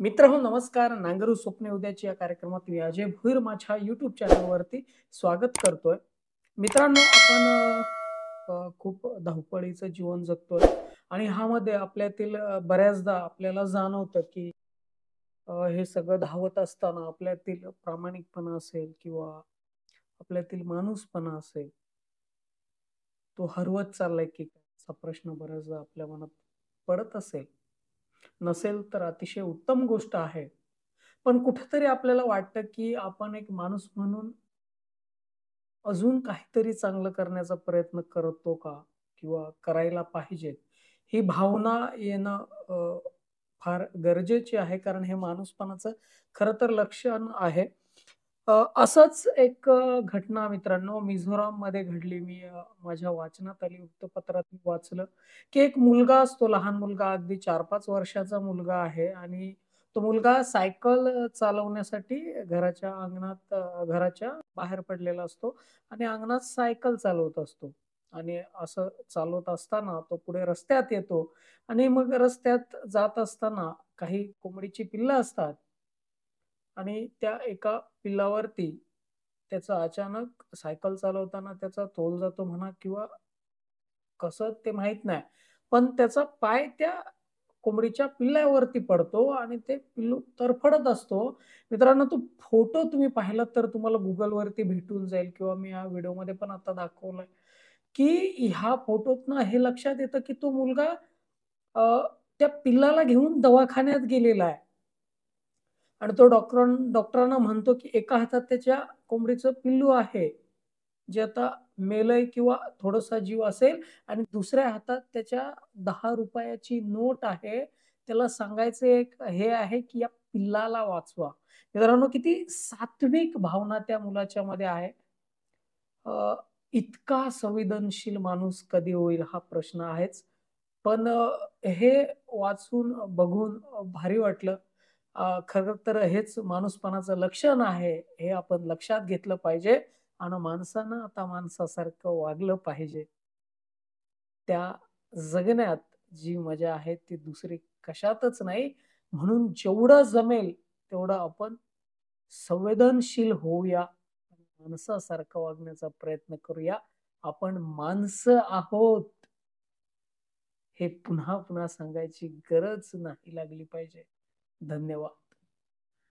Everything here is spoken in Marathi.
मित्रहो नमस्कार. नांगरू स्वप्ने उद्याची या कार्यक्रमात मी अजय भुईर माझ्या YouTube चॅनलवरती स्वागत करतोय. मित्रांनो आपण खूप धावपळीचं जीवन जगतोय आणि ह्यामध्ये आपल्यातील बऱ्याचदा आपल्याला जाणवतं की हे सगळं धावत असताना आपल्यातील प्रामाणिकपणा असेल किंवा आपल्यातील माणूसपणा असेल, तो हरवत चाललाय की काय? असा प्रश्न बऱ्याचदा आपल्या मनात पडत असेल. नसेल तर अतिशय उत्तम गोष्ट आहे. पण कुठेतरी आपल्याला वाटतं, की आपण एक माणूस म्हणून अजून काहीतरी चांगलं करण्याचा प्रयत्न करतो का? किंवा करायला पाहिजे. ही भावना येणं फार गरजेची आहे. कारण हे माणूसपणाचं खरं तर लक्षण आहे. असंच एक घटना मित्रांनो मिझोराममध्ये घडली. मी माझ्या वाचनात आली वृत्तपत्रात मी वाचलं, की एक मुलगा असतो, लहान मुलगा अगदी 4-5 वर्षाचा मुलगा आहे आणि तो मुलगा सायकल चालवण्यासाठी घराच्या अंगणात घराच्या बाहेर पडलेला असतो आणि अंगणात सायकल चालवत असतो आणि असं चालवत असताना तो पुढे रस्त्यात येतो आणि मग रस्त्यात जात असताना काही कोंबडीची पिल्लं असतात आणि त्या एका पिल्लावरती त्याचा अचानक सायकल चालवताना त्याचा तोल जातो म्हणा किंवा कसं ते माहीत नाही. पण त्याचा पाय त्या कोंबडीच्या पिल्लावरती पडतो आणि ते पिल्लू तरफडत असतो. मित्रांनो तो फोटो तुम्ही पाहिलात तर तुम्हाला Googleवरती भेटून जाईल किंवा मी या व्हिडिओमध्ये पण आता दाखवलंय, की ह्या फोटोतनं हे लक्षात येतं, की तो मुलगा अ, त्या पिल्लाला घेऊन दवाखान्यात गेलेला आहे. आणि तो डॉक्टरांना म्हणतो, की एका हातात त्याच्या कोंबडीचं पिल्लू आहे, जे आता मेलंय किंवा थोडासा जीव असेल आणि दुसऱ्या हातात त्याच्या ₹10 ची नोट आहे. त्याला सांगायचं एक हे आहे, की या पिल्लाला वाचवा. मित्रांनो, किती सात्विक भावना त्या मुलाच्यामध्ये आहे. अ, इतका संवेदनशील माणूस कधी होईल हा प्रश्न आहेच. पण हे वाचून बघून भारी वाटलं. खरं तर हेच माणूसपणाचं लक्षण आहे. हे आपण लक्षात घेतलं पाहिजे आणि माणसानं आता माणसासारखं वागलं पाहिजे. त्या जगण्यात जी मजा आहे ती दुसरी कशातच नाही. म्हणून जेवढं जमेल तेवढं आपण संवेदनशील होऊया. माणसासारखं वागण्याचा प्रयत्न करूया. आपण माणसं आहोत. हे पुन्हा-पुन्हा सांगायची गरज नाही लागली पाहिजे. धन्यवाद.